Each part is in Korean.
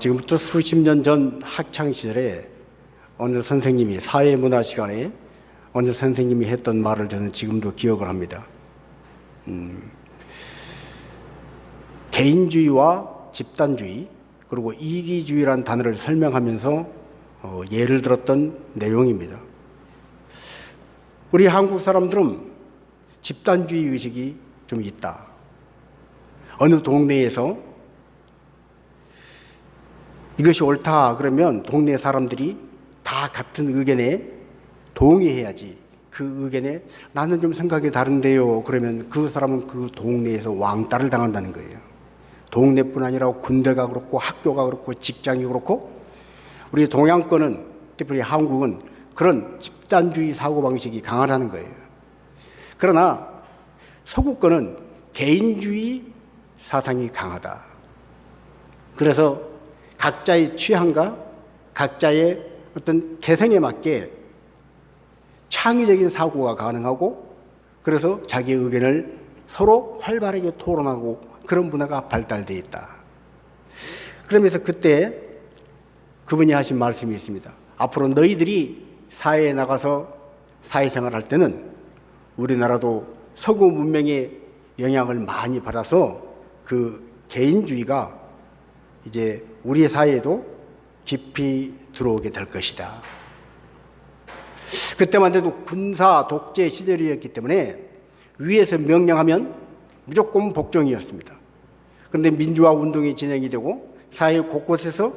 지금부터 수십 년 전 학창시절에 어느 선생님이 사회문화 시간에 어느 선생님이 했던 말을 저는 지금도 기억을 합니다. 개인주의와 집단주의 그리고 이기주의라는 단어를 설명하면서 예를 들었던 내용입니다. 우리 한국 사람들은 집단주의 의식이 좀 있다. 어느 동네에서 이것이 옳다 그러면 동네 사람들이 다 같은 의견에 동의해야지. 그 의견에 나는 좀 생각이 다른데요 그러면 그 사람은 그 동네에서 왕따를 당한다는 거예요. 동네뿐 아니라 군대가 그렇고 학교가 그렇고 직장이 그렇고 우리 동양권은 특히 한국은 그런 집단주의 사고방식이 강하다는 거예요. 그러나 서구권은 개인주의 사상이 강하다. 그래서 각자의 취향과 각자의 어떤 개성에 맞게 창의적인 사고가 가능하고 그래서 자기의 의견을 서로 활발하게 토론하고 그런 문화가 발달되어 있다. 그러면서 그때 그분이 하신 말씀이 있습니다. 앞으로 너희들이 사회에 나가서 사회생활할 때는 우리나라도 서구 문명의 영향을 많이 받아서 그 개인주의가 이제 우리 사회에도 깊이 들어오게 될 것이다. 그때만 해도 군사 독재 시절이었기 때문에 위에서 명령하면 무조건 복종이었습니다. 그런데 민주화 운동이 진행이 되고 사회 곳곳에서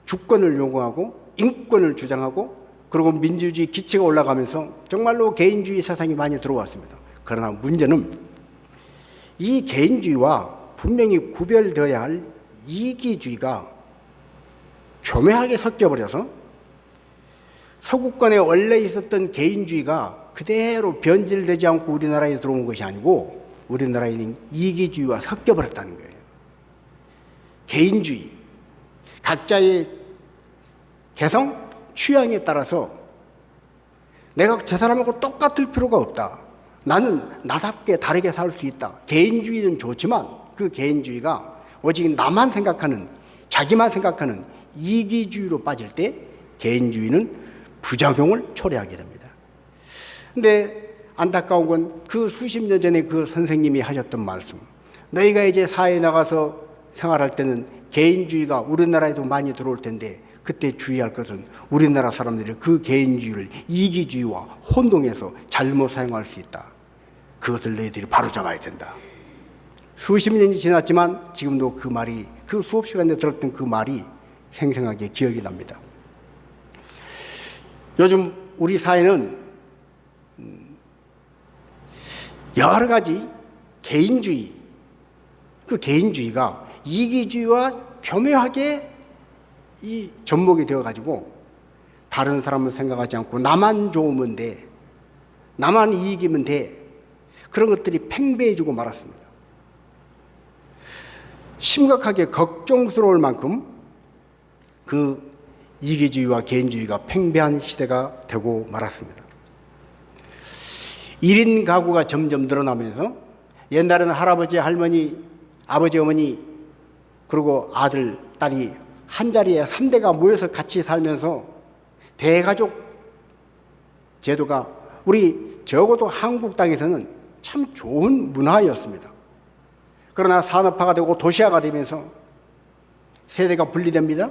주권을 요구하고 인권을 주장하고 그리고 민주주의 기치가 올라가면서 정말로 개인주의 사상이 많이 들어왔습니다. 그러나 문제는 이 개인주의와 분명히 구별되어야 할 이기주의가 교묘하게 섞여버려서 서구권에 원래 있었던 개인주의가 그대로 변질되지 않고 우리나라에 들어온 것이 아니고 우리나라에 있는 이기주의와 섞여버렸다는 거예요. 개인주의, 각자의 개성, 취향에 따라서 내가 저 사람하고 똑같을 필요가 없다. 나는 나답게 다르게 살 수 있다. 개인주의는 좋지만 그 개인주의가 오직 나만 생각하는, 자기만 생각하는 이기주의로 빠질 때 개인주의는 부작용을 초래하게 됩니다. 근데 안타까운 건 그 수십 년 전에 그 선생님이 하셨던 말씀, 너희가 이제 사회에 나가서 생활할 때는 개인주의가 우리나라에도 많이 들어올 텐데 그때 주의할 것은 우리나라 사람들이 그 개인주의를 이기주의와 혼동해서 잘못 사용할 수 있다. 그것을 너희들이 바로잡아야 된다. 수십 년이 지났지만 지금도 그 말이, 그 수업 시간에 들었던 그 말이 생생하게 기억이 납니다. 요즘 우리 사회는 여러 가지 개인주의, 그 개인주의가 이기주의와 교묘하게 이 접목이 되어가지고 다른 사람을 생각하지 않고 나만 좋으면 돼, 나만 이익이면 돼, 그런 것들이 팽배해지고 말았습니다. 심각하게 걱정스러울 만큼 그 이기주의와 개인주의가 팽배한 시대가 되고 말았습니다. 1인 가구가 점점 늘어나면서 옛날에는 할아버지, 할머니, 아버지, 어머니 그리고 아들, 딸이 한자리에 3대가 모여서 같이 살면서 대가족 제도가 우리 적어도 한국 땅에서는 참 좋은 문화였습니다. 그러나 산업화가 되고 도시화가 되면서 세대가 분리됩니다.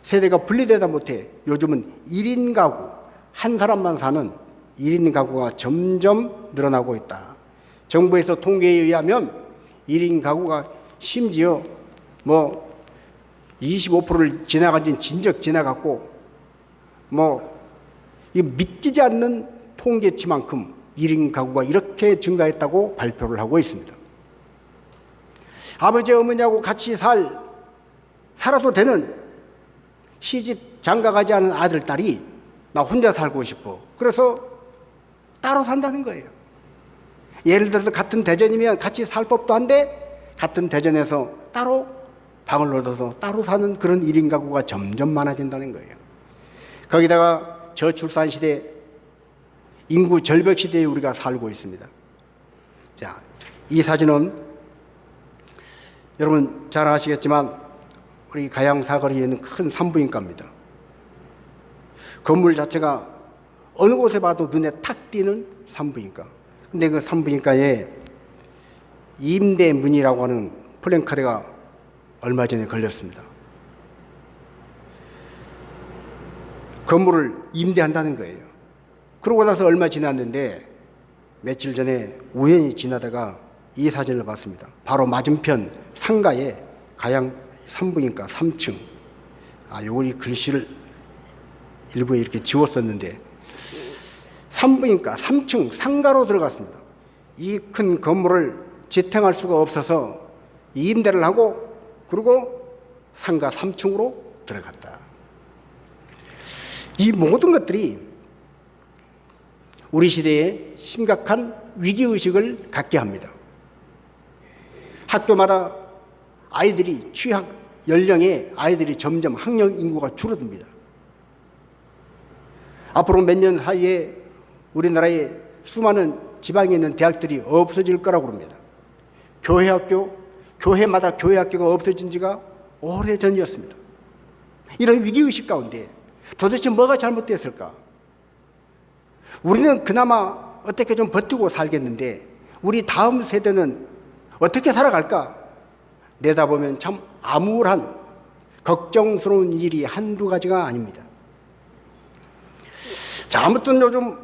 세대가 분리되다 못해 요즘은 1인 가구, 한 사람만 사는 1인 가구가 점점 늘어나고 있다. 정부에서 통계에 의하면 1인 가구가 심지어 25%를 지나간지 진적 지나갔고 이 믿기지 않는 통계치만큼 1인 가구가 이렇게 증가했다고 발표를 하고 있습니다. 아버지 어머니하고 같이 살아도 되는 시집 장가가지 않은 아들 딸이 나 혼자 살고 싶어. 그래서 따로 산다는 거예요. 예를 들어서 같은 대전이면 같이 살 법도 한데 같은 대전에서 따로 방을 얻어서 따로 사는 그런 1인 가구가 점점 많아진다는 거예요. 거기다가 저출산 시대, 인구 절벽 시대에 우리가 살고 있습니다. 자, 이 사진은 여러분 잘 아시겠지만 우리 가양 사거리에 있는 큰 산부인과입니다. 건물 자체가 어느 곳에 봐도 눈에 탁 띄는 산부인과. 근데 그 산부인과에 임대문이라고 하는 플랜카드가 얼마 전에 걸렸습니다. 건물을 임대한다는 거예요. 그러고 나서 얼마 지났는데 며칠 전에 우연히 지나다가 이 사진을 봤습니다. 바로 맞은편 상가에 가양 산부인과 3층. 요리 글씨를 일부에 이렇게 지웠었는데 산부인과 3층 상가로 들어갔습니다. 이 큰 건물을 지탱할 수가 없어서 임대를 하고 그리고 상가 3층으로 들어갔다. 이 모든 것들이 우리 시대에 심각한 위기의식을 갖게 합니다. 학교마다 아이들이 취학 연령의 아이들이 점점 학령 인구가 줄어듭니다. 앞으로 몇 년 사이에 우리나라에 수많은 지방에 있는 대학들이 없어질 거라고 합니다. 교회마다 교회학교가 없어진 지가 오래전이었습니다. 이런 위기의식 가운데 도대체 뭐가 잘못됐을까? 우리는 그나마 어떻게 좀 버티고 살겠는데 우리 다음 세대는 어떻게 살아갈까? 내다보면 참 암울한 걱정스러운 일이 한두 가지가 아닙니다. 자, 아무튼 요즘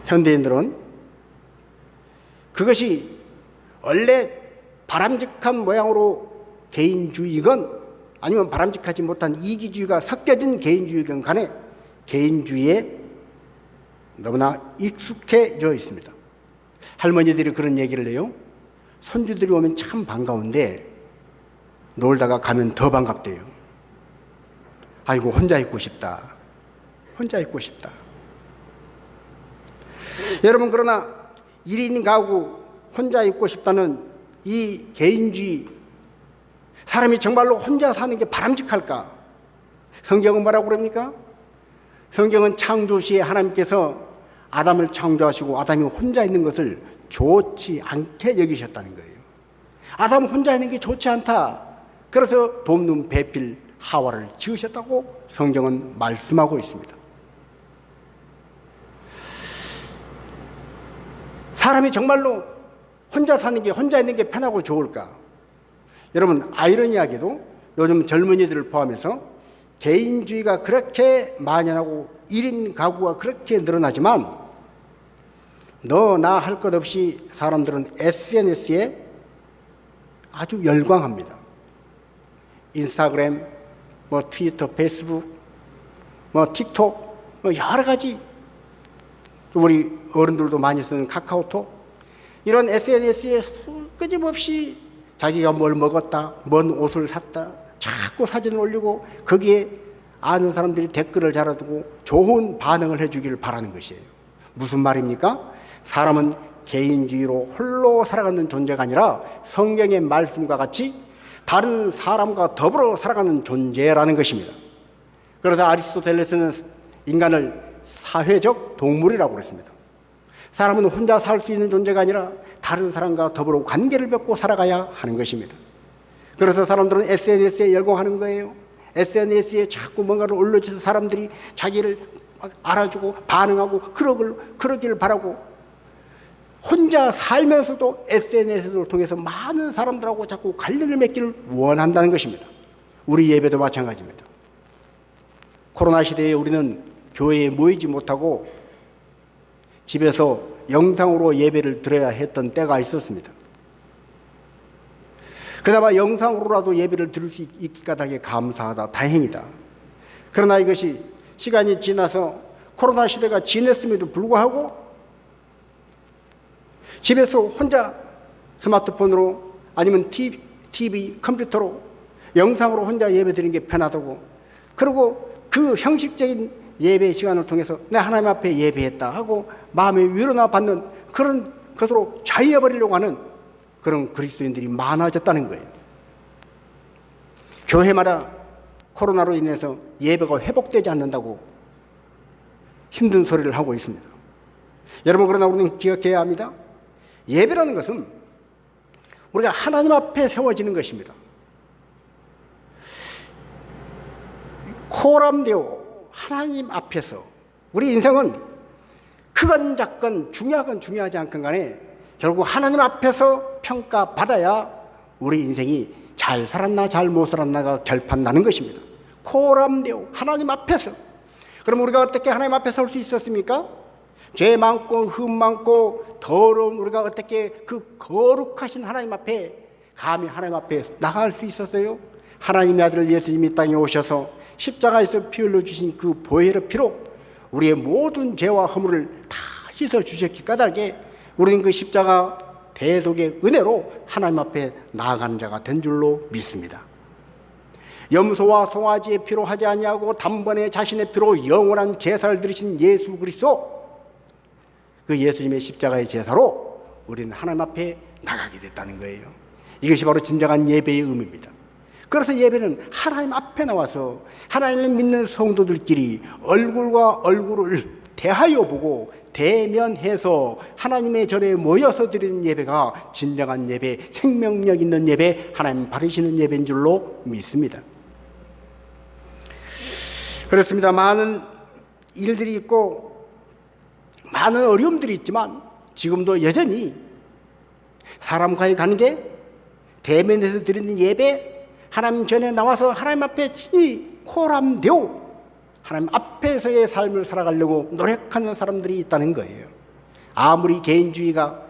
현대인들은 그것이 원래 바람직한 모양으로 개인주의건 아니면 바람직하지 못한 이기주의가 섞여진 개인주의건 간에 개인주의에 너무나 익숙해져 있습니다. 할머니들이 그런 얘기를 해요. 손주들이 오면 참 반가운데 놀다가 가면 더 반갑대요. 아이고 혼자 있고 싶다. 혼자 있고 싶다. 여러분 그러나 1인 가구 혼자 있고 싶다는 이 개인주의, 사람이 정말로 혼자 사는 게 바람직할까? 성경은 뭐라고 그럽니까? 성경은 창조시에 하나님께서 아담을 창조하시고 아담이 혼자 있는 것을 좋지 않게 여기셨다는 거예요. 아담 혼자 있는 게 좋지 않다. 그래서 돕는 배필 하와를 지으셨다고 성경은 말씀하고 있습니다. 사람이 정말로 혼자 사는 게, 혼자 있는 게 편하고 좋을까? 여러분, 아이러니하게도 요즘 젊은이들을 포함해서 개인주의가 그렇게 만연하고 1인 가구가 그렇게 늘어나지만 너 나 할 것 없이 사람들은 SNS에 아주 열광합니다. 인스타그램, 트위터, 페이스북, 틱톡, 여러 가지, 우리 어른들도 많이 쓰는 카카오톡, 이런 SNS에 끊임없이 자기가 뭘 먹었다, 뭔 옷을 샀다, 자꾸 사진을 올리고 거기에 아는 사람들이 댓글을 달아두고 좋은 반응을 해주기를 바라는 것이에요. 무슨 말입니까? 사람은 개인주의로 홀로 살아가는 존재가 아니라 성경의 말씀과 같이 다른 사람과 더불어 살아가는 존재라는 것입니다. 그래서 아리스토텔레스는 인간을 사회적 동물이라고 그랬습니다. 사람은 혼자 살 수 있는 존재가 아니라 다른 사람과 더불어 관계를 맺고 살아가야 하는 것입니다. 그래서 사람들은 SNS에 열광하는 거예요. SNS에 자꾸 뭔가를 올려줘서 사람들이 자기를 알아주고 반응하고 그러기를 바라고, 혼자 살면서도 SNS를 통해서 많은 사람들하고 자꾸 관련을 맺기를 원한다는 것입니다. 우리 예배도 마찬가지입니다. 코로나 시대에 우리는 교회에 모이지 못하고 집에서 영상으로 예배를 드려야 했던 때가 있었습니다. 그나마 영상으로라도 예배를 드릴 수 있기 까닭에 감사하다, 다행이다. 그러나 이것이 시간이 지나서 코로나 시대가 지났음에도 불구하고 집에서 혼자 스마트폰으로 아니면 TV, 컴퓨터로 영상으로 혼자 예배 드리는 게 편하다고, 그리고 그 형식적인 예배 시간을 통해서 내 하나님 앞에 예배했다 하고 마음의 위로나 받는 그런 것으로 자유해버리려고 하는 그런 그리스도인들이 많아졌다는 거예요. 교회마다 코로나로 인해서 예배가 회복되지 않는다고 힘든 소리를 하고 있습니다. 여러분, 그러나 우리는 기억해야 합니다. 예배라는 것은 우리가 하나님 앞에 세워지는 것입니다. 코람되어 하나님 앞에서 우리 인생은 크건 작건 중요하건 중요하지 않건 간에 결국 하나님 앞에서 평가받아야 우리 인생이 잘 살았나 잘 못 살았나가 결판나는 것입니다. 코람되어 하나님 앞에서. 그럼 우리가 어떻게 하나님 앞에 설 수 있었습니까? 죄 많고 흠 많고 더러운 우리가 어떻게 그 거룩하신 하나님 앞에 감히 하나님 앞에 나갈 수 있었어요? 하나님의 아들 예수님이 땅에 오셔서 십자가에서 피 흘려주신 그 보혈의 피로 우리의 모든 죄와 허물을 다 씻어주셨기 까닭에 우리는 그 십자가 대속의 은혜로 하나님 앞에 나아가는 자가 된 줄로 믿습니다. 염소와 송아지의 피로 하지 아니하고 단번에 자신의 피로 영원한 제사를 드리신 예수 그리스도, 그 예수님의 십자가의 제사로 우리는 하나님 앞에 나가게 됐다는 거예요. 이것이 바로 진정한 예배의 의미입니다. 그래서 예배는 하나님 앞에 나와서 하나님을 믿는 성도들끼리 얼굴과 얼굴을 대하여 보고 대면해서 하나님의 전에 모여서 드리는 예배가 진정한 예배, 생명력 있는 예배, 하나님 받으시는 예배인 줄로 믿습니다. 그렇습니다. 많은 일들이 있고 많은 어려움들이 있지만 지금도 여전히 사람과의 관계, 대면해서 드리는 예배, 하나님 전에 나와서 하나님 앞에 친히 코람되어 하나님 앞에서의 삶을 살아가려고 노력하는 사람들이 있다는 거예요. 아무리 개인주의가,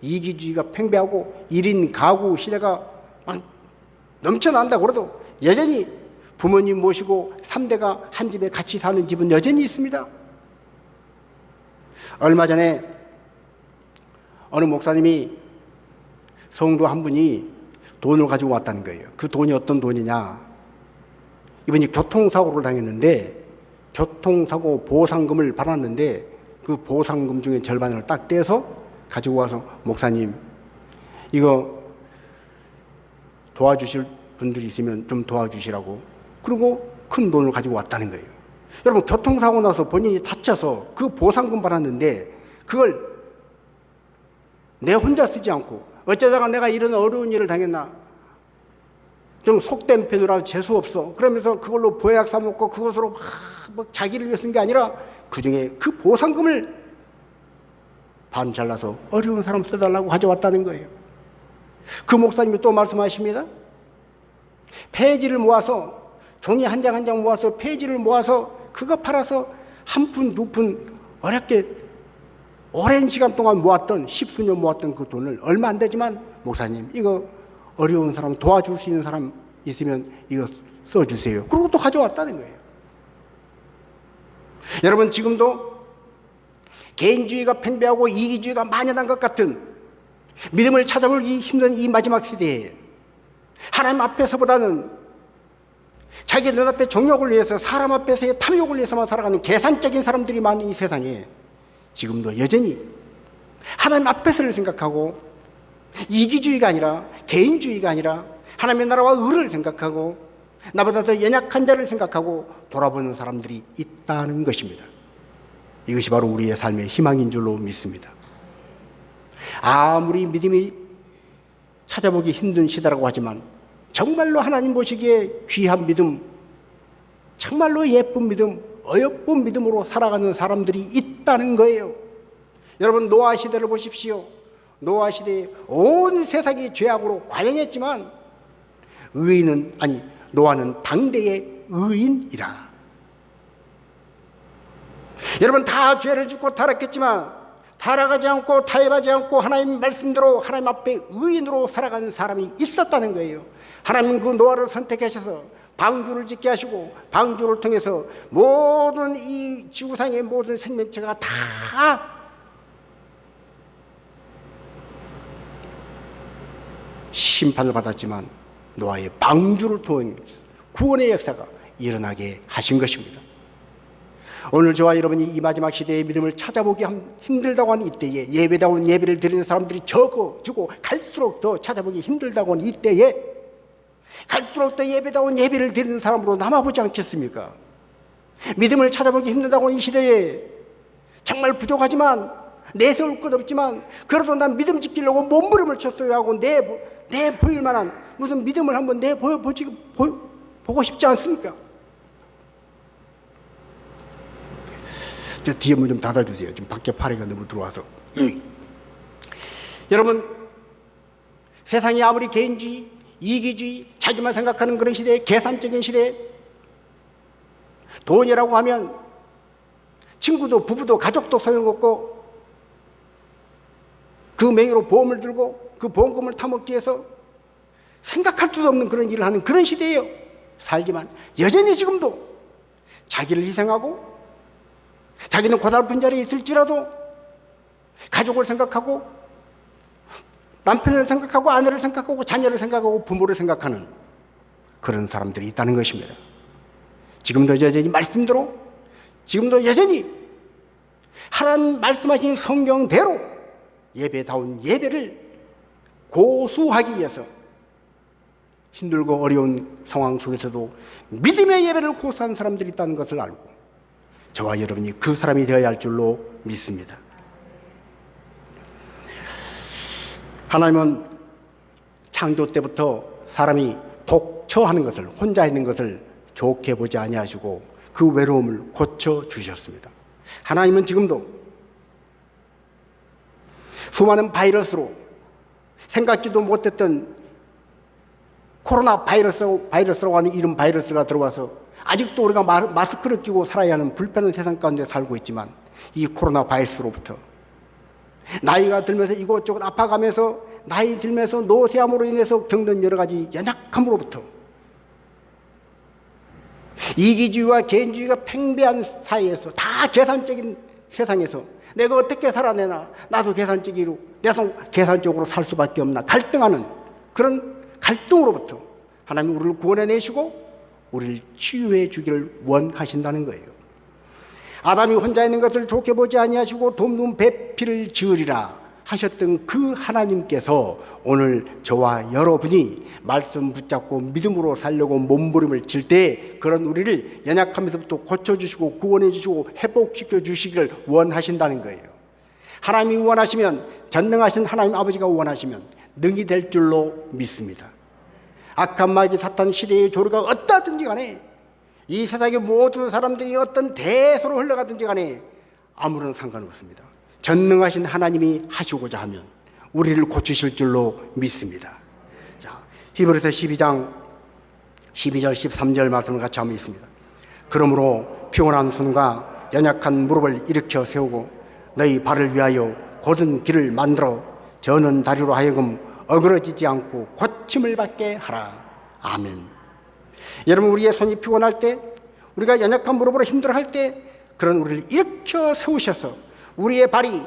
이기주의가 팽배하고 1인 가구 시대가 막 넘쳐난다고 해도 여전히 부모님 모시고 3대가 한 집에 같이 사는 집은 여전히 있습니다. 얼마 전에 어느 목사님이 성도 한 분이 돈을 가지고 왔다는 거예요. 그 돈이 어떤 돈이냐, 이분이 교통사고를 당했는데 교통사고 보상금을 받았는데 그 보상금 중에 절반을 딱 떼서 가지고 와서 목사님 이거 도와주실 분들이 있으면 좀 도와주시라고, 그리고 큰 돈을 가지고 왔다는 거예요. 여러분, 교통사고 나서 본인이 다쳐서 그 보상금 받았는데 그걸 내 혼자 쓰지 않고 어쩌다가 내가 이런 어려운 일을 당했나, 좀 속된 편이라 재수없어 그러면서 그걸로 보약 사먹고 그것으로 막 자기를 위해 쓴 게 아니라 그 중에 그 보상금을 반 잘라서 어려운 사람 써달라고 가져왔다는 거예요. 그 목사님이 또 말씀하십니다. 폐지를 모아서, 종이 한 장 한 장 모아서 폐지를 모아서 그거 팔아서 한 푼 두 푼 어렵게 오랜 시간 동안 모았던, 10수년 모았던 그 돈을 얼마 안 되지만 목사님 이거 어려운 사람 도와줄 수 있는 사람 있으면 이거 써주세요. 그리고 또 가져왔다는 거예요. 여러분, 지금도 개인주의가 팽배하고 이기주의가 만연한 것 같은 믿음을 찾아보기 힘든 이 마지막 시대에 하나님 앞에서보다는 자기 눈앞에 정욕을 위해서, 사람 앞에서의 탐욕을 위해서만 살아가는 계산적인 사람들이 많은 이 세상에 지금도 여전히 하나님 앞에서를 생각하고 이기주의가 아니라, 개인주의가 아니라 하나님의 나라와 의를 생각하고 나보다 더 연약한 자를 생각하고 돌아보는 사람들이 있다는 것입니다. 이것이 바로 우리의 삶의 희망인 줄로 믿습니다. 아무리 믿음이 찾아보기 힘든 시대라고 하지만 정말로 하나님 보시기에 귀한 믿음, 정말로 예쁜 믿음, 어여쁜 믿음으로 살아가는 사람들이 있다는 거예요. 여러분, 노아 시대를 보십시오. 노아 시대에 온 세상이 죄악으로 과영했지만 노아는 당대의 의인이라. 여러분, 다 죄를 짓고 타락했지만 타락하지 않고 타협하지 않고 하나님 말씀대로 하나님 앞에 의인으로 살아가는 사람이 있었다는 거예요. 하나님은 그 노아를 선택하셔서 방주를 짓게 하시고 방주를 통해서 모든 이 지구상의 모든 생명체가 다 심판을 받았지만 노아의 방주를 통해 구원의 역사가 일어나게 하신 것입니다. 오늘 저와 여러분이 이 마지막 시대의 믿음을 찾아보기 힘들다고 하는 이때에, 예배다운 예배를 드리는 사람들이 적어지고 갈수록 더 찾아보기 힘들다고 하는 이때에 갈수록 더 예배다운 예배를 드리는 사람으로 남아보지 않겠습니까? 믿음을 찾아보기 힘들다고 하는 이 시대에 정말 부족하지만 내세울 것 없지만 그래도 난 믿음 지키려고 몸부림을 쳤어야 하고 내 보일 만한 무슨 믿음을 한번 보고 싶지 않습니까? 저 뒤에 문 좀 닫아주세요. 지금 밖에 파리가 너무 들어와서. 여러분, 세상이 아무리 개인주의, 이기주의, 자기만 생각하는 그런 시대에, 계산적인 시대에 돈이라고 하면 친구도 부부도 가족도 소용없고 그 명의로 보험을 들고 그 보험금을 타먹기 위해서 생각할 수도 없는 그런 일을 하는 그런 시대예요. 살지만 여전히 지금도 자기를 희생하고 자기는 고달픈 자리에 있을지라도 가족을 생각하고 남편을 생각하고 아내를 생각하고 자녀를 생각하고 부모를 생각하는 그런 사람들이 있다는 것입니다. 지금도 여전히 말씀대로 지금도 여전히 하나님 말씀하신 성경대로 예배다운 예배를 고수하기 위해서 힘들고 어려운 상황 속에서도 믿음의 예배를 고수하는 사람들이 있다는 것을 알고 저와 여러분이 그 사람이 되어야 할 줄로 믿습니다. 하나님은 창조 때부터 사람이 독처하는 것을, 혼자 있는 것을 좋게 보지 아니하시고 그 외로움을 고쳐주셨습니다. 하나님은 지금도 수많은 바이러스로 생각지도 못했던 코로나 바이러스라고 하는 이런 바이러스가 들어와서 아직도 우리가 마스크를 끼고 살아야 하는 불편한 세상 가운데 살고 있지만 이 코로나 바이러스로부터 나이가 들면서 이곳저곳 아파가면서 나이 들면서 노쇠함으로 인해서 겪는 여러 가지 연약함으로부터 이기주의와 개인주의가 팽배한 사회에서 다 계산적인 세상에서 내가 어떻게 살아내나 나도 계산적으로 살 수밖에 없나 갈등하는 그런 갈등으로부터 하나님이 우리를 구원해내시고 우리를 치유해 주기를 원하신다는 거예요. 아담이 혼자 있는 것을 좋게 보지 아니하시고 돕는 배필을 지으리라 하셨던 그 하나님께서 오늘 저와 여러분이 말씀 붙잡고 믿음으로 살려고 몸부림을 칠 때 그런 우리를 연약함에서부터 고쳐주시고 구원해주시고 회복시켜 주시기를 원하신다는 거예요. 하나님이 원하시면, 전능하신 하나님 아버지가 원하시면 능히 될 줄로 믿습니다. 악한 마귀 사탄 시대의 조류가 어떠하든지 간에 이 세상의 모든 사람들이 어떤 대소로 흘러가든지 간에 아무런 상관없습니다. 전능하신 하나님이 하시고자 하면 우리를 고치실 줄로 믿습니다. 자, 히브리서 12장 12절 13절 말씀을 같이 한번 읽습니다. 그러므로 피곤한 손과 연약한 무릎을 일으켜 세우고 너희 발을 위하여 곧은 길을 만들어 저는 다리로 하여금 어그러지지 않고 고침을 받게 하라. 아멘. 여러분, 우리의 손이 피곤할 때, 우리가 연약한 무릎으로 힘들어할 때 그런 우리를 일으켜 세우셔서 우리의 발이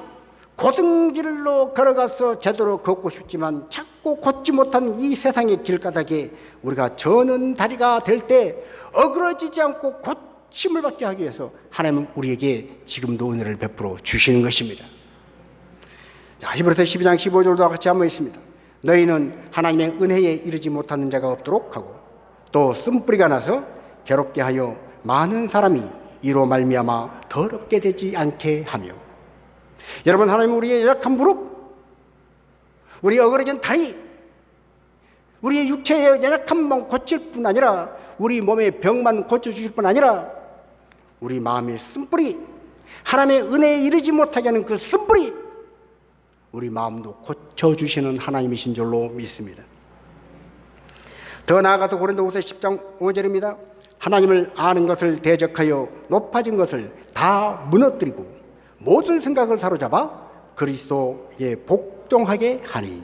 곧은 길로 걸어가서 제대로 걷고 싶지만 자꾸 걷지 못한 이 세상의 길가닥에 우리가 저는 다리가 될 때 어그러지지 않고 고침을 받게 하기 위해서 하나님은 우리에게 지금도 은혜를 베풀어 주시는 것입니다. 자, 히브리서 12장 15절도 같이 한번 있습니다. 너희는 하나님의 은혜에 이르지 못하는 자가 없도록 하고 또 쓴뿌리가 나서 괴롭게 하여 많은 사람이 이로 말미암아 더럽게 되지 않게 하며. 여러분, 하나님은 우리의 연약한 무릎, 우리의 어그러진 다리, 우리의 육체의 연약함만 고칠 뿐 아니라 우리 몸의 병만 고쳐주실 뿐 아니라 우리 마음의 쓴뿌리, 하나님의 은혜에 이르지 못하게 하는 그 쓴뿌리, 우리 마음도 고쳐주시는 하나님이신 줄로 믿습니다. 더 나아가서 고린도후서 10장 5절입니다. 하나님을 아는 것을 대적하여 높아진 것을 다 무너뜨리고 모든 생각을 사로잡아 그리스도에 복종하게 하니.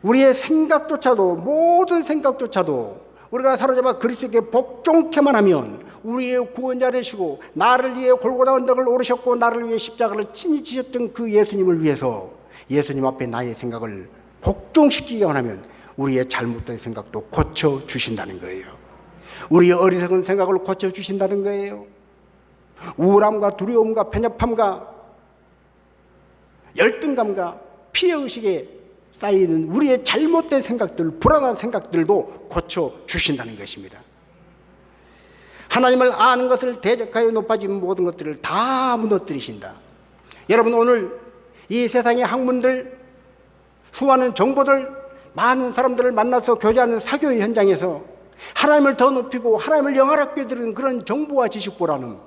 우리의 생각조차도, 모든 생각조차도 우리가 사로잡아 그리스도에게 복종케만 하면 우리의 구원자 되시고 나를 위해 골고다 언덕을 오르셨고 나를 위해 십자가를 친히 지셨던 그 예수님을 위해서 예수님 앞에 나의 생각을 복종시키기만 하면 우리의 잘못된 생각도 고쳐주신다는 거예요. 우리의 어리석은 생각을 고쳐주신다는 거예요. 우울함과 두려움과 편협함과 열등감과 피해의식에 쌓이는 우리의 잘못된 생각들, 불안한 생각들도 고쳐주신다는 것입니다. 하나님을 아는 것을 대적하여 높아진 모든 것들을 다 무너뜨리신다. 여러분, 오늘 이 세상의 학문들, 수많은 정보들, 많은 사람들을 만나서 교제하는 사교의 현장에서 하나님을 더 높이고 하나님을 영화롭게 드리는 그런 정보와 지식보다는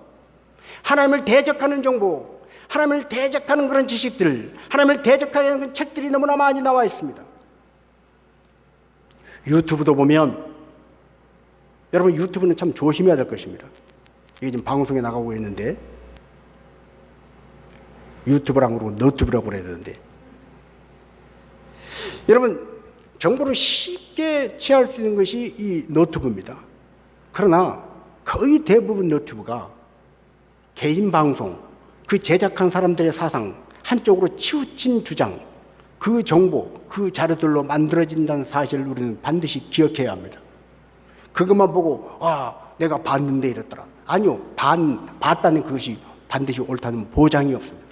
하나님을 대적하는 정보, 하나님을 대적하는 그런 지식들, 하나님을 대적하는 그런 책들이 너무나 많이 나와 있습니다. 유튜브도 보면, 여러분, 유튜브는 참 조심해야 될 것입니다. 이게 지금 방송에 나가고 있는데, 유튜브라고 그러고 너튜브라고 그래야 되는데, 여러분, 정보를 쉽게 취할 수 있는 것이 이 너튜브입니다. 그러나 거의 대부분 너튜브가 개인 방송, 그 제작한 사람들의 사상, 한쪽으로 치우친 주장, 그 정보, 그 자료들로 만들어진다는 사실을 우리는 반드시 기억해야 합니다. 그것만 보고 내가 봤는데 이랬더라. 아니요, 봤다는 그것이 반드시 옳다는 보장이 없습니다.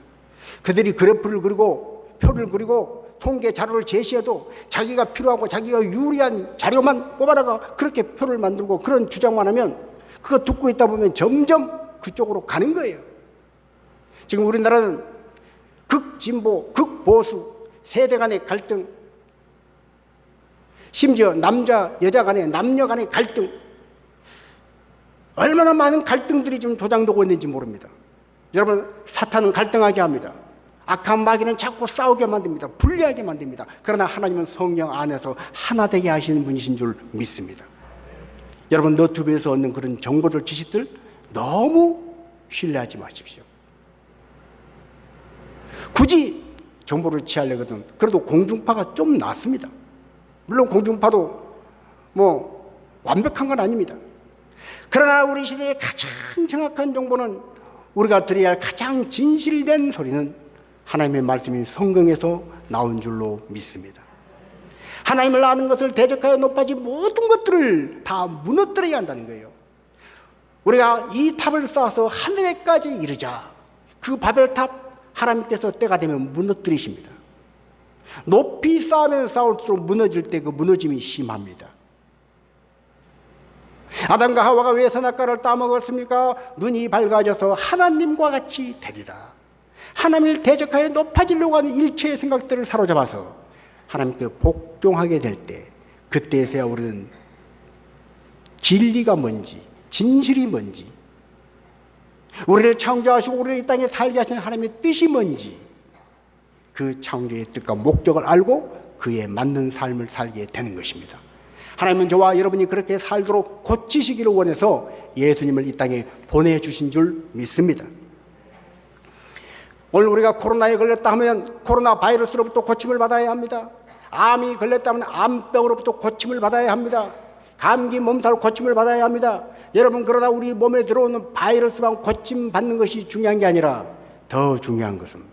그들이 그래프를 그리고 표를 그리고 통계 자료를 제시해도 자기가 필요하고 자기가 유리한 자료만 뽑아다가 그렇게 표를 만들고 그런 주장만 하면 그거 듣고 있다 보면 점점 그쪽으로 가는 거예요. 지금 우리나라는 극진보, 극보수, 세대 간의 갈등, 심지어 남자, 여자 간의, 남녀 간의 갈등, 얼마나 많은 갈등들이 지금 조장되고 있는지 모릅니다. 여러분, 사탄은 갈등하게 합니다. 악한 마귀는 자꾸 싸우게 만듭니다. 분리하게 만듭니다. 그러나 하나님은 성령 안에서 하나 되게 하시는 분이신 줄 믿습니다. 여러분, 너튜브에서 얻는 그런 정보들, 지식들 너무 신뢰하지 마십시오. 굳이 정보를 취하려거든 그래도 공중파가 좀 낫습니다. 물론 공중파도 완벽한 건 아닙니다. 그러나 우리 시대의 가장 정확한 정보는, 우리가 들어야 할 가장 진실된 소리는 하나님의 말씀인 성경에서 나온 줄로 믿습니다. 하나님을 아는 것을 대적하여 높아진 모든 것들을 다 무너뜨려야 한다는 거예요. 우리가 이 탑을 쌓아서 하늘에까지 이르자, 그 바벨탑 하나님께서 때가 되면 무너뜨리십니다. 높이 쌓으면 쌓을수록 무너질 때 그 무너짐이 심합니다. 아담과 하와가 왜 선악과를 따먹었습니까? 눈이 밝아져서 하나님과 같이 되리라. 하나님을 대적하여 높아지려고 하는 일체의 생각들을 사로잡아서 하나님께 복종하게 될 때, 그때서야 우리는 진리가 뭔지, 진실이 뭔지, 우리를 창조하시고 우리를 이 땅에 살게 하신 하나님의 뜻이 뭔지, 그 창조의 뜻과 목적을 알고 그에 맞는 삶을 살게 되는 것입니다. 하나님은 저와 여러분이 그렇게 살도록 고치시기를 원해서 예수님을 이 땅에 보내주신 줄 믿습니다. 오늘 우리가 코로나에 걸렸다 하면 코로나 바이러스로부터 고침을 받아야 합니다. 암이 걸렸다 하면 암병으로부터 고침을 받아야 합니다. 감기 몸살 고침을 받아야 합니다. 여러분, 그러나 우리 몸에 들어오는 바이러스만 고침받는 것이 중요한 게 아니라 더 중요한 것은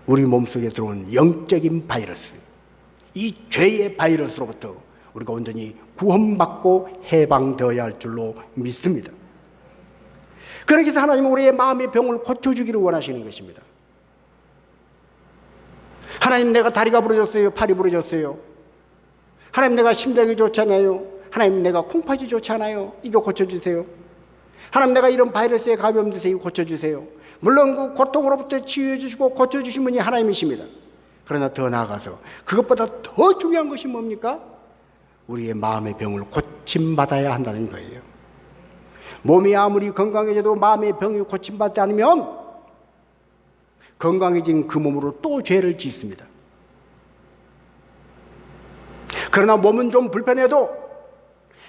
우리 몸속에 들어오는 영적인 바이러스, 이 죄의 바이러스로부터 우리가 온전히 구원받고 해방되어야 할 줄로 믿습니다. 그렇게 해서 하나님은 우리의 마음의 병을 고쳐주기를 원하시는 것입니다. 하나님, 내가 다리가 부러졌어요. 팔이 부러졌어요. 하나님, 내가 심장이 좋지 않아요. 하나님, 내가 콩팥이 좋지 않아요. 이거 고쳐주세요. 하나님, 내가 이런 바이러스에 감염돼서 이거 고쳐주세요. 물론 그 고통으로부터 치유해 주시고 고쳐주신 분이 하나님이십니다. 그러나 더 나아가서 그것보다 더 중요한 것이 뭡니까? 우리의 마음의 병을 고침받아야 한다는 거예요. 몸이 아무리 건강해져도 마음의 병이 고침받지 않으면 건강해진 그 몸으로 또 죄를 짓습니다. 그러나 몸은 좀 불편해도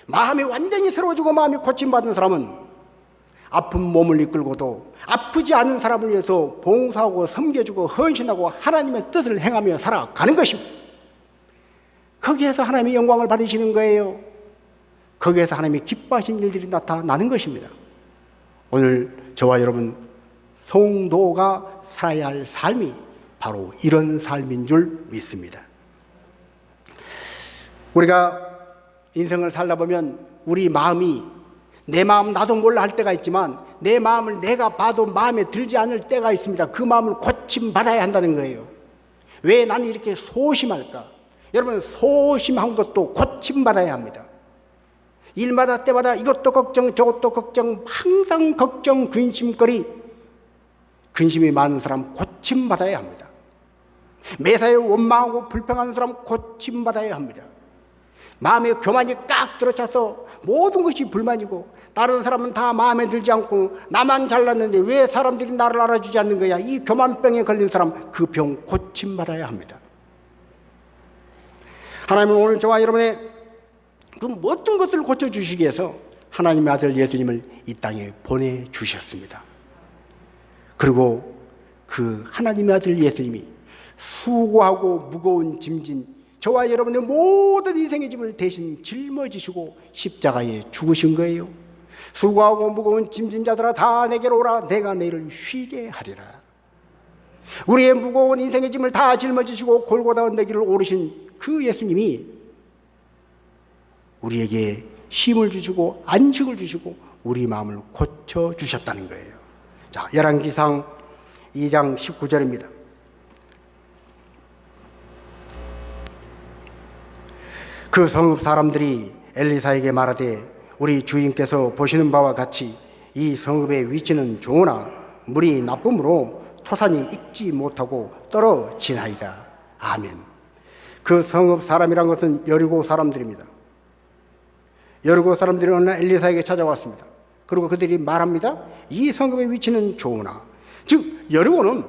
마음이 완전히 새로워지고 마음이 고침받은 사람은 아픈 몸을 이끌고도 아프지 않은 사람을 위해서 봉사하고 섬겨주고 헌신하고 하나님의 뜻을 행하며 살아가는 것입니다. 거기에서 하나님의 영광을 받으시는 거예요. 거기에서 하나님이 기뻐하신 일들이 나타나는 것입니다. 오늘 저와 여러분 성도가 살아야 할 삶이 바로 이런 삶인 줄 믿습니다. 우리가 인생을 살다 보면 우리 마음이 내 마음 나도 몰라 할 때가 있지만 내 마음을 내가 봐도 마음에 들지 않을 때가 있습니다. 그 마음을 고침받아야 한다는 거예요. 왜 나는 이렇게 소심할까? 여러분, 소심한 것도 고침받아야 합니다. 일마다 때마다 이것도 걱정 저것도 걱정, 항상 걱정 근심거리, 근심이 많은 사람 고침받아야 합니다. 매사에 원망하고 불평하는 사람 고침받아야 합니다. 마음에 교만이 깍 들어차서 모든 것이 불만이고 다른 사람은 다 마음에 들지 않고 나만 잘났는데 왜 사람들이 나를 알아주지 않는 거야. 이 교만병에 걸린 사람, 그 병 고침받아야 합니다. 하나님은 오늘 저와 여러분의 그 모든 것을 고쳐주시기 위해서 하나님의 아들 예수님을 이 땅에 보내주셨습니다. 그리고 그 하나님의 아들 예수님이 수고하고 무거운 짐진 저와 여러분의 모든 인생의 짐을 대신 짊어지시고 십자가에 죽으신 거예요. 수고하고 무거운 짐진 자들아 다 내게로 오라. 내가 너희를 쉬게 하리라. 우리의 무거운 인생의 짐을 다 짊어지시고 골고다 언덕길을 오르신 그 예수님이 우리에게 힘을 주시고 안식을 주시고 우리 마음을 고쳐주셨다는 거예요. 자, 열왕기상 2장 19절입니다. 그 성읍 사람들이 엘리사에게 말하되 우리 주인께서 보시는 바와 같이 이 성읍의 위치는 좋으나 물이 나쁨으로 토산이 익지 못하고 떨어지나이다. 아멘. 그 성읍 사람이란 것은 여리고 사람들입니다. 여리고 사람들이 어느 날 엘리사에게 찾아왔습니다. 그리고 그들이 말합니다. 이 성읍의 위치는 좋으나, 즉 여리고는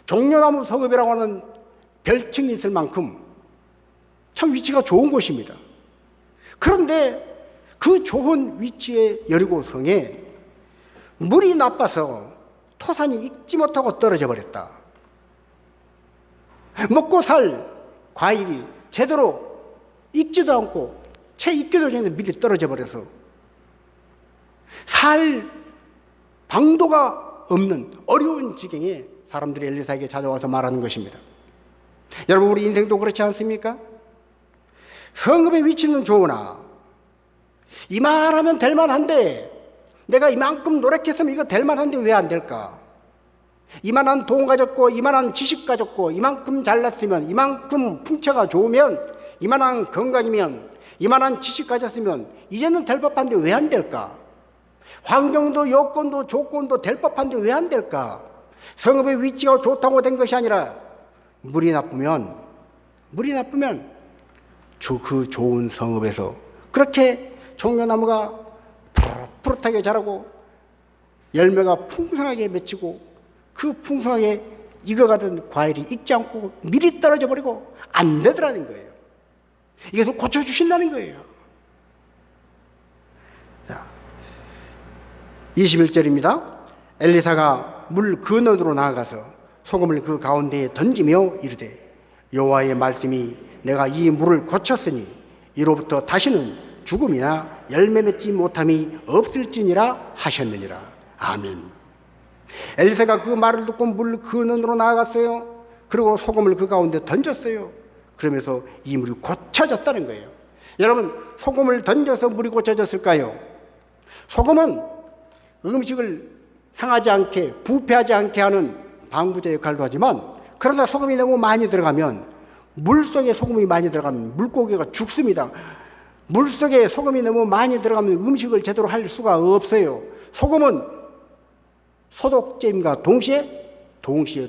종려나무 성읍이라고 하는 별칭이 있을 만큼 참 위치가 좋은 곳입니다. 그런데 그 좋은 위치의 여리고 성에 물이 나빠서 토산이 익지 못하고 떨어져 버렸다. 먹고 살 과일이 제대로 익지도 않고 채 익기도 전에 미리 떨어져 버려서 살 방도가 없는 어려운 지경에 사람들이 엘리사에게 찾아와서 말하는 것입니다. 여러분, 우리 인생도 그렇지 않습니까? 성읍의 위치는 좋으나 이만하면 될 만한데, 내가 이만큼 노력했으면 이거 될 만한데 왜 안 될까? 이만한 돈 가졌고 이만한 지식 가졌고 이만큼 잘났으면, 이만큼 풍채가 좋으면, 이만한 건강이면, 이만한 지식 가졌으면 이제는 될 법한데 왜 안 될까? 환경도 여건도 조건도 될 법한데 왜 안 될까? 성읍의 위치가 좋다고 된 것이 아니라 물이 나쁘면 그 좋은 성읍에서 그렇게 종려나무가 푸릇푸릇하게 자라고 열매가 풍성하게 맺히고 그 풍성하게 익어가던 과일이 익지 않고 미리 떨어져 버리고 안 되더라는 거예요. 이것을 고쳐주신다는 거예요. 자, 21절입니다. 엘리사가 물 근원으로 나아가서 소금을 그 가운데에 던지며 이르되 여호와의 말씀이 내가 이 물을 고쳤으니 이로부터 다시는 죽음이나 열매 맺지 못함이 없을지니라 하셨느니라. 아멘. 엘리사가 그 말을 듣고 물 근원으로 나아갔어요. 그리고 소금을 그 가운데 던졌어요. 그러면서 이 물이 고쳐졌다는 거예요. 여러분, 소금을 던져서 물이 고쳐졌을까요? 소금은 음식을 상하지 않게, 부패하지 않게 하는 방부제 역할도 하지만, 그러나 소금이 너무 많이 들어가면, 물속에 소금이 많이 들어가면 물고기가 죽습니다. 물속에 소금이 너무 많이 들어가면 음식을 제대로 할 수가 없어요. 소금은 소독제임과 동시에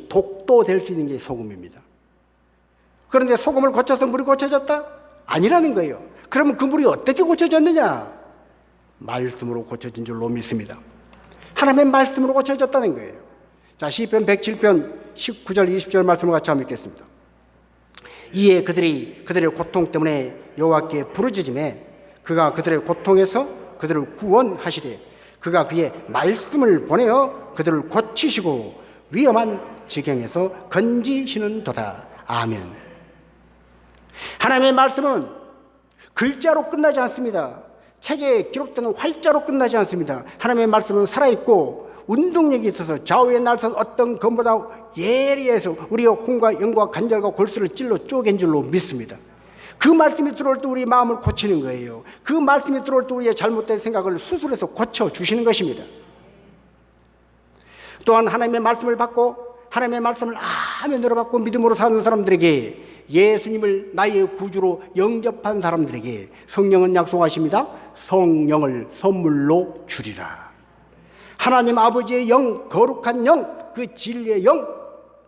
독도 될 수 있는 게 소금입니다. 그런데 소금을 고쳐서 물이 고쳐졌다? 아니라는 거예요. 그러면 그 물이 어떻게 고쳐졌느냐? 말씀으로 고쳐진 줄로 믿습니다. 하나님의 말씀으로 고쳐졌다는 거예요. 자, 시편 107편 19절 20절 말씀을 같이 한번 읽겠습니다. 이에 그들의 고통 때문에 여호와께 부르짖음에 그가 그들의 고통에서 그들을 구원하시되 그가 그의 말씀을 보내어 그들을 고치시고 위험한 지경에서 건지시는도다. 아멘. 하나님의 말씀은 글자로 끝나지 않습니다. 책에 기록되는 활자로 끝나지 않습니다. 하나님의 말씀은 살아있고 운동력이 있어서 좌우의 날선 어떤 검보다 예리해서 우리의 혼과 영과 관절과 골수를 찔러 쪼갠 줄로 믿습니다. 그 말씀이 들어올 때 우리 마음을 고치는 거예요. 그 말씀이 들어올 때 우리의 잘못된 생각을 수술해서 고쳐주시는 것입니다. 또한 하나님의 말씀을 받고 하나님의 말씀을 아멘으로 받고 믿음으로 사는 사람들에게, 예수님을 나의 구주로 영접한 사람들에게 성령은 약속하십니다. 성령을 선물로 주리라. 하나님 아버지의 영, 거룩한 영, 그 진리의 영,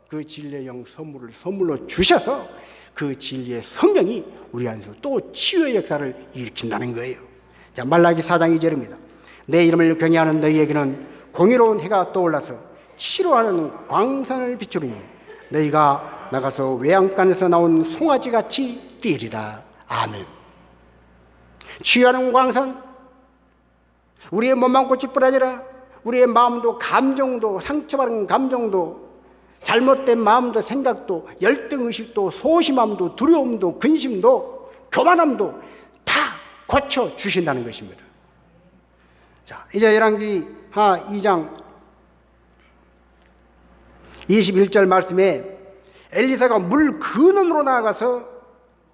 그 진리의 영 선물로 주셔서 그 진리의 성령이 우리 안에서 또 치유의 역사를 일으킨다는 거예요. 자, 말라기 4장 2절입니다. 내 이름을 경외하는 너희에게는 공의로운 해가 떠올라서 치료하는 광선을 비추리니 너희가 나가서 외양간에서 나온 송아지같이 뛰리라. 아멘. 치유하는 광선, 우리의 몸만 고칠 뿐 아니라 우리의 마음도, 감정도, 상처받은 감정도, 잘못된 마음도, 생각도, 열등의식도, 소심함도, 두려움도, 근심도, 교만함도 다 고쳐주신다는 것입니다. 자, 이제 열왕기 하 2장 21절 말씀에 엘리사가 물 근원으로 나아가서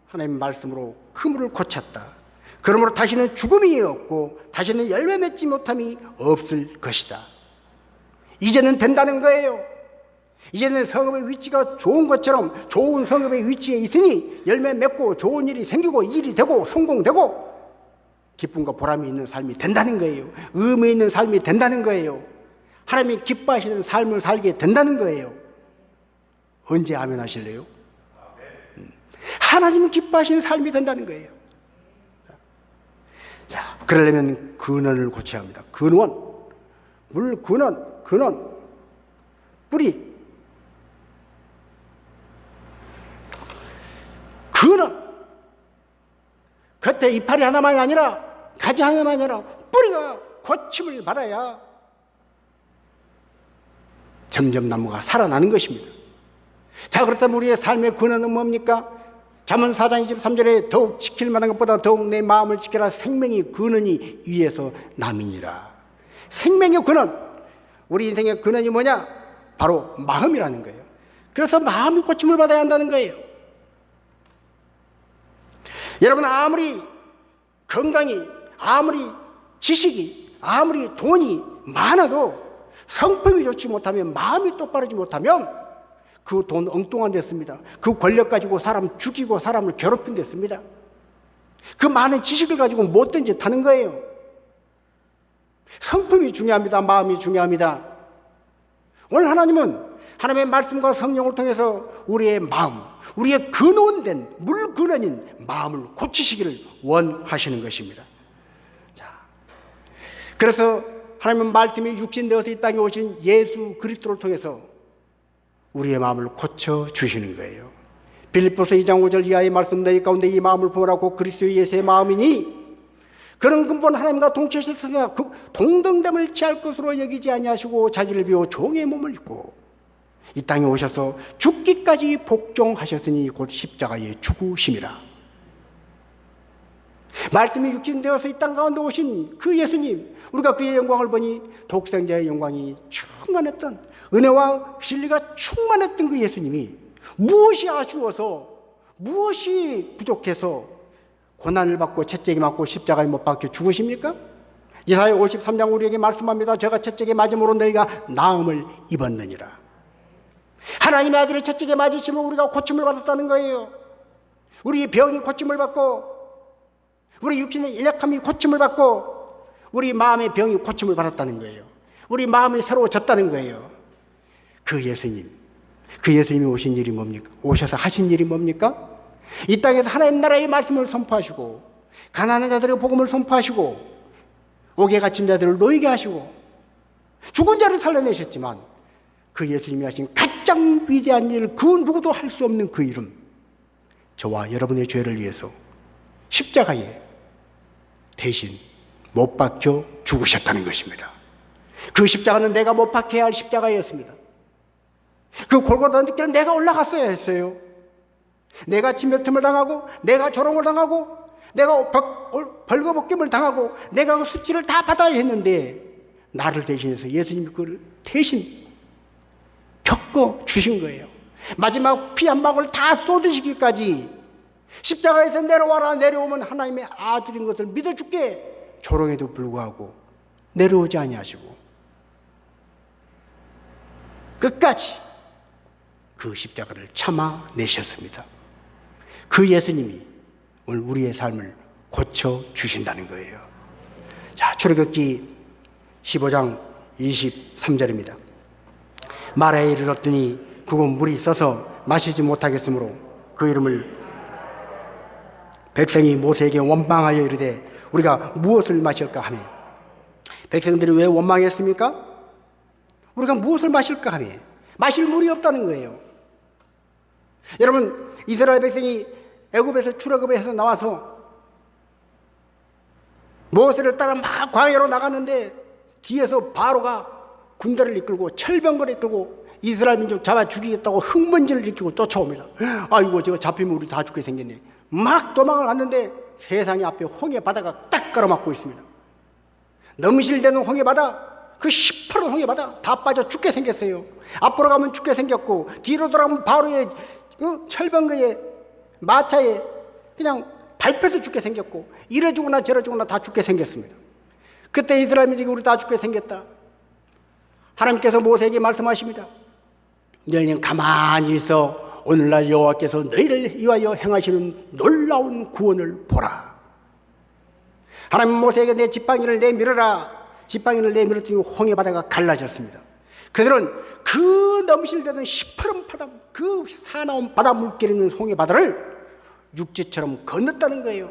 하나님의 말씀으로 그 물을 고쳤다. 그러므로 다시는 죽음이 없고 다시는 열매 맺지 못함이 없을 것이다. 이제는 된다는 거예요. 이제는 성읍의 위치가 좋은 것처럼 좋은 성읍의 위치에 있으니 열매 맺고 좋은 일이 생기고 일이 되고 성공되고 기쁨과 보람이 있는 삶이 된다는 거예요. 의미 있는 삶이 된다는 거예요. 하나님이 기뻐하시는 삶을 살게 된다는 거예요. 언제 아멘 하실래요? 하나님 기뻐하시는 삶이 된다는 거예요. 자, 그러려면 근원을 고쳐야 합니다. 근원, 물 근원, 뿌리. 근원. 겉에 이파리 하나만이 아니라, 가지 하나만이 아니라 뿌리가 고침을 받아야 점점 나무가 살아나는 것입니다. 자, 그렇다면 우리의 삶의 근원은 뭡니까? 잠언 4장 23절에 더욱 지킬 만한 것보다 더욱 내 마음을 지켜라. 생명의 근원이 위에서 남이니라. 생명의 근원, 우리 인생의 근원이 뭐냐? 바로 마음이라는 거예요. 그래서 마음이 고침을 받아야 한다는 거예요. 여러분, 아무리 건강이, 아무리 지식이, 아무리 돈이 많아도 성품이 좋지 못하면, 마음이 똑바르지 못하면 그 돈 엉뚱한 데 씁니다. 그 권력 가지고 사람 죽이고 사람을 괴롭힌 데 씁니다. 그 많은 지식을 가지고 못된 짓 하는 거예요. 성품이 중요합니다. 마음이 중요합니다. 오늘 하나님은 하나님의 말씀과 성령을 통해서 우리의 마음, 우리의 근원된 물 근원인 마음을 고치시기를 원하시는 것입니다. 자, 그래서 하나님은 말씀이 육신되어서 이 땅에 오신 예수 그리스도를 통해서 우리의 마음을 고쳐주시는 거예요. 빌립보서 2장 5절 이하의 말씀, 너희 가운데 이 마음을 보라고 그리스도 예수의 마음이니 그런 근본 하나님과 동체하셨으나 그 동등됨을 취할 것으로 여기지 아니하시고 자기를 비워 종의 몸을 입고 이 땅에 오셔서 죽기까지 복종하셨으니 곧 십자가에 죽으심이라. 말씀이 육신되어서 이 땅 가운데 오신 그 예수님, 우리가 그의 영광을 보니 독생자의 영광이 충만했던, 은혜와 진리가 충만했던 그 예수님이 무엇이 아쉬워서, 무엇이 부족해서 고난을 받고 채찍이 맞고 십자가에 못 박혀 죽으십니까? 이사야 53장 우리에게 말씀합니다. 제가 채찍에 맞음으로 너희가 나음을 입었느니라. 하나님의 아들의 채찍에 맞으시면 우리가 고침을 받았다는 거예요. 우리의 병이 고침을 받고, 우리 육신의 연약함이 고침을 받고, 우리 마음의 병이 고침을 받았다는 거예요. 우리 마음이 새로워졌다는 거예요. 그 예수님이 오신 일이 뭡니까? 오셔서 하신 일이 뭡니까? 이 땅에서 하나님 나라의 말씀을 선포하시고, 가난한 자들의 복음을 선포하시고, 옥에 갇힌 자들을 놓이게 하시고, 죽은 자를 살려내셨지만 그 예수님이 하신 가장 위대한 일, 그 누구도 할 수 없는 그 이름, 저와 여러분의 죄를 위해서 십자가에 대신 못 박혀 죽으셨다는 것입니다. 그 십자가는 내가 못 박혀야 할 십자가였습니다. 그 골고다 길은 내가 올라갔어야 했어요. 내가 침뱉음을 당하고, 내가 조롱을 당하고, 내가 벌거벗김을 당하고, 내가 그 수치를 다 받아야 했는데 나를 대신해서 예수님이 그걸 대신 겪어 주신 거예요. 마지막 피 한 방울 다 쏟으시기까지 십자가에서 내려와라, 내려오면 하나님의 아들인 것을 믿어줄게 조롱에도 불구하고 내려오지 아니하시고 끝까지 그 십자가를 참아내셨습니다. 그 예수님이 오늘 우리의 삶을 고쳐주신다는 거예요. 자, 출애굽기 15장 23절입니다. 마라에 이르렀더니 그곳 물이 있어서 마시지 못하겠으므로 그 이름을 백성이 모세에게 원망하여 이르되 우리가 무엇을 마실까 하며 백성들이 왜 원망했습니까? 우리가 무엇을 마실까 하며 마실 물이 없다는 거예요. 여러분 이스라엘 백성이 애굽에서 출애굽에서 나와서 모세를 따라 막 광야로 나갔는데 뒤에서 바로가 군대를 이끌고 철병거를 이끌고 이스라엘 민족 잡아 죽이겠다고 흥분지를 일으키고 쫓아옵니다. 아이고 저거 잡히면 우리 다 죽게 생겼네. 막 도망을 갔는데 세상에 앞에 홍해 바다가 딱 가로막고 있습니다. 넘실대는 홍해 바다, 그 시퍼런 홍해 바다 다 빠져 죽게 생겼어요. 앞으로 가면 죽게 생겼고 뒤로 돌아가면 바로의 그 철병거에 마차에 그냥 밟혀서 죽게 생겼고 이래 죽으나 저래 죽으나 다 죽게 생겼습니다. 그때 이스라엘 민족이 우리 다 죽게 생겼다. 하나님께서 모세에게 말씀하십니다. 너희는 가만히 있어 오늘날 여호와께서 너희를 위하여 행하시는 놀라운 구원을 보라. 하나님 모세에게 내 지팡이를 내밀어라. 지팡이를 내밀었더니 홍해 바다가 갈라졌습니다. 그들은 그 넘실대던 시퍼런 바다, 그 사나운 바다 물결 있는 홍해 바다를 육지처럼 건넜다는 거예요.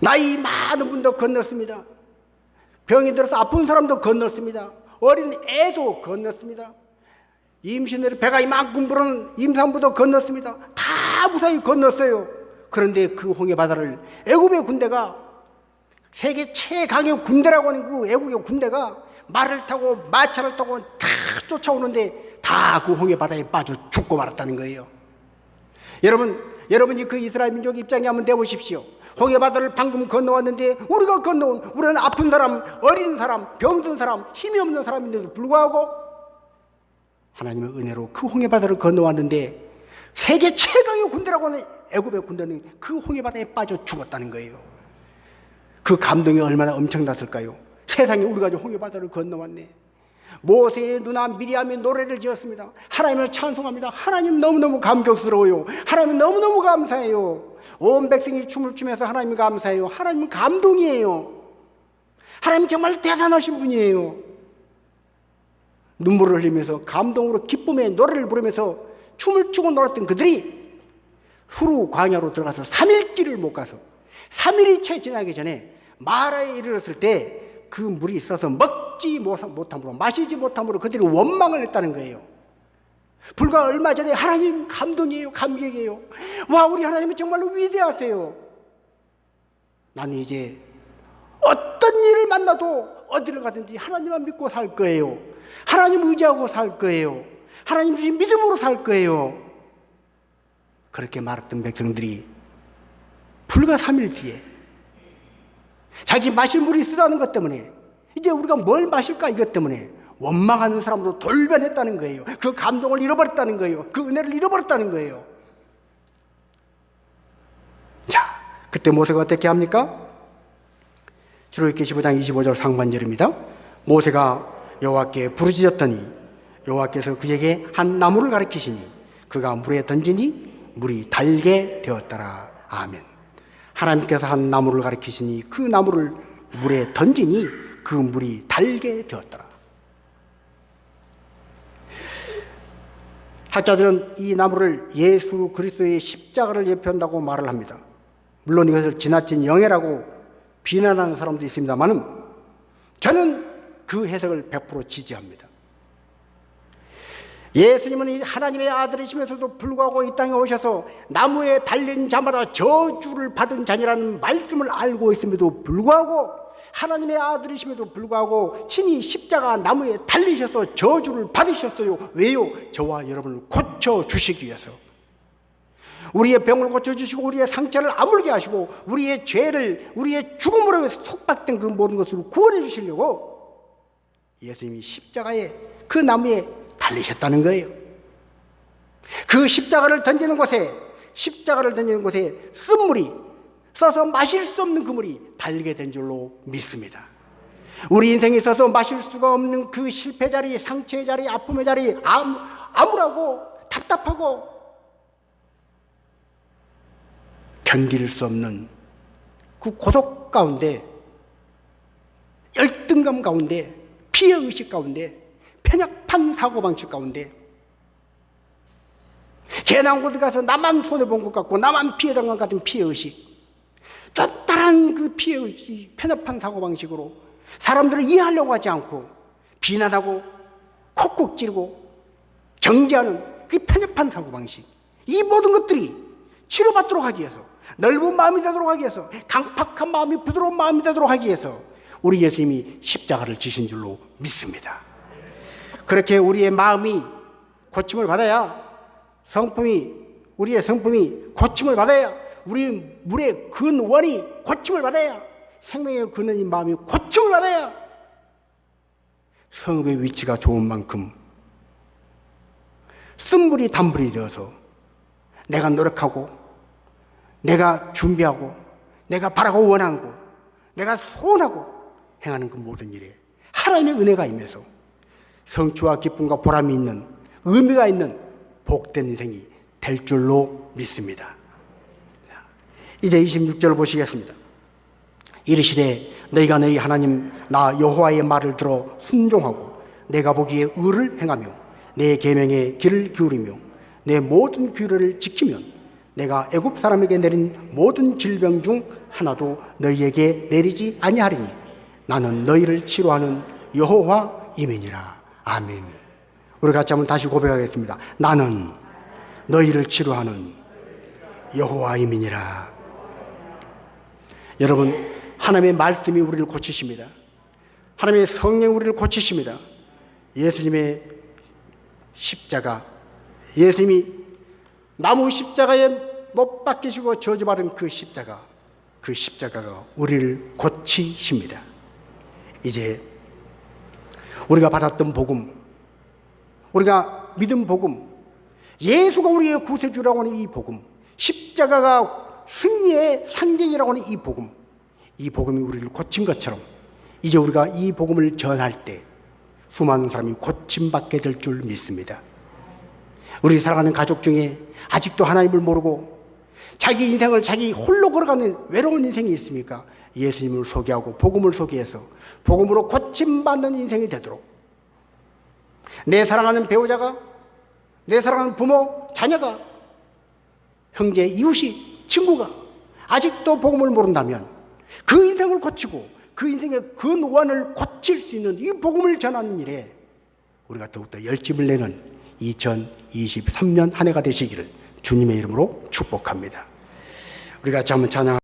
나이 많은 분도 건넜습니다. 병이 들어서 아픈 사람도 건넜습니다. 어린 애도 건넜습니다. 임신으로 배가 이만큼 부르는 임산부도 건넜습니다. 다 무사히 건넜어요. 그런데 그 홍해 바다를 애굽의 군대가 세계 최강의 군대라고 하는 그 애국의 군대가 말을 타고 마차를 타고 다 쫓아오는데 다 그 홍해 바다에 빠져 죽고 말았다는 거예요. 여러분이 그 이스라엘 민족 입장에 한번 내보십시오. 홍해 바다를 방금 건너왔는데 우리가 건너온 우리는 아픈 사람, 어린 사람, 병든 사람, 힘이 없는 사람인데도 불구하고 하나님의 은혜로 그 홍해 바다를 건너왔는데 세계 최강의 군대라고 하는 애굽의 군대는 그 홍해 바다에 빠져 죽었다는 거예요. 그 감동이 얼마나 엄청났을까요? 세상에 우리가 홍해 바다를 건너왔네. 모세의 누나 미리암이 노래를 지었습니다. 하나님을 찬송합니다. 하나님 너무너무 감격스러워요. 하나님 너무너무 감사해요. 온 백성이 춤을 추면서 하나님 감사해요. 하나님 감동이에요. 하나님 정말 대단하신 분이에요. 눈물을 흘리면서 감동으로 기쁨의 노래를 부르면서 춤을 추고 놀았던 그들이 후루 광야로 들어가서 3일 길을 못 가서 3일이 채 지나기 전에 마라에 이르렀을 때 그 물이 있어서 먹지 못함으로 마시지 못함으로 그들이 원망을 했다는 거예요. 불과 얼마 전에 하나님 감동이에요. 감격이에요. 와 우리 하나님은 정말로 위대하세요. 나는 이제 어떤 일을 만나도 어디를 가든지 하나님만 믿고 살 거예요. 하나님 의지하고 살 거예요. 하나님 주신 믿음으로 살 거예요. 그렇게 말했던 백성들이 불과 3일 뒤에 자기 마실 물이 있다는 것 때문에 이제 우리가 뭘 마실까 이것 때문에 원망하는 사람으로 돌변했다는 거예요. 그 감동을 잃어버렸다는 거예요. 그 은혜를 잃어버렸다는 거예요. 자, 그때 모세가 어떻게 합니까? 출애굽기 15장 25절 상반절입니다. 모세가 여호와께 부르짖었더니 여호와께서 그에게 한 나무를 가리키시니 그가 물에 던지니 물이 달게 되었더라. 아멘. 하나님께서 한 나무를 가리키시니 그 나무를 물에 던지니 그 물이 달게 되었더라. 학자들은 이 나무를 예수 그리스도의 십자가를 예표한다고 말을 합니다. 물론 이것을 지나친 영예라고 비난하는 사람도 있습니다만은 저는 그 해석을 100% 지지합니다. 예수님은 하나님의 아들이시면서도 불구하고 이 땅에 오셔서 나무에 달린 자마다 저주를 받은 자니라는 말씀을 알고 있음에도 불구하고 하나님의 아들이심에도 불구하고 친히 십자가 나무에 달리셔서 저주를 받으셨어요. 왜요? 저와 여러분을 고쳐주시기 위해서. 우리의 병을 고쳐주시고 우리의 상처를 아물게 하시고 우리의 죄를 우리의 죽음으로 속박된 그 모든 것으로 구원해 주시려고 예수님이 십자가에 그 나무에 달리셨다는 거예요. 그 십자가를 던지는 곳에 쓴물이 써서 마실 수 없는 그 물이 달게 된 줄로 믿습니다. 우리 인생에 있어서 마실 수가 없는 그 실패 자리, 상처의 자리, 아픔의 자리, 암울하고 답답하고 견딜 수 없는 그 고독 가운데, 열등감 가운데, 피해의식 가운데, 편협한 사고방식 가운데 개나온 곳에 가서 나만 손해본 것 같고 나만 피해당한 것 같은 피해의식, 쫓다란 그 피해의식, 편협한 사고방식으로 사람들을 이해하려고 하지 않고 비난하고 콕콕 찌르고 정죄하는 그 편협한 사고방식, 이 모든 것들이 치료받도록 하기 위해서, 넓은 마음이 되도록 하기 위해서, 강팍한 마음이 부드러운 마음이 되도록 하기 위해서 우리 예수님이 십자가를 지신 줄로 믿습니다. 그렇게 우리의 마음이 고침을 받아야 우리의 성품이 고침을 받아야, 우리 물의 근원이 고침을 받아야, 생명의 근원인 마음이 고침을 받아야 성읍의 위치가 좋은 만큼 쓴물이 단물이 되어서 내가 노력하고 내가 준비하고 내가 바라고 원하고 내가 소원하고 행하는 그 모든 일에 하나님의 은혜가 임해서 성취와 기쁨과 보람이 있는, 의미가 있는 복된 인생이 될 줄로 믿습니다. 이제 26절 보시겠습니다. 이르시되 너희가 너희 하나님 나 여호와의 말을 들어 순종하고 내가 보기에 의를 행하며 내 계명에 귀를 기울이며 내 모든 규례를 지키면 내가 애굽 사람에게 내린 모든 질병 중 하나도 너희에게 내리지 아니하리니 나는 너희를 치료하는 여호와이니라. 아멘. 우리 같이 한번 다시 고백하겠습니다. 나는 너희를 치료하는 여호와이니라. 여러분, 하나님의 말씀이 우리를 고치십니다. 하나님의 성령이 우리를 고치십니다. 예수님의 십자가, 예수님이 나무 십자가에 못 박히시고 저주받은 그 십자가가 우리를 고치십니다. 이제 우리가 받았던 복음, 우리가 믿은 복음, 예수가 우리의 구세주라고 하는 이 복음, 십자가가 승리의 상징이라고 하는 이 복음이 우리를 고친 것처럼 이제 우리가 이 복음을 전할 때 수많은 사람이 고침받게 될 줄 믿습니다. 우리 사랑하는 가족 중에 아직도 하나님을 모르고 자기 인생을 자기 홀로 걸어가는 외로운 인생이 있습니까? 예수님을 소개하고 복음을 소개해서 복음으로 고침받는 인생이 되도록, 내 사랑하는 배우자가, 내 사랑하는 부모, 자녀가, 형제, 이웃이, 친구가 아직도 복음을 모른다면 그 인생을 고치고 그 인생의 그 노안을 고칠 수 있는 이 복음을 전하는 일에 우리가 더욱더 열심을 내는 2023년 한 해가 되시기를 주님의 이름으로 축복합니다. 우리가 한번 찬양.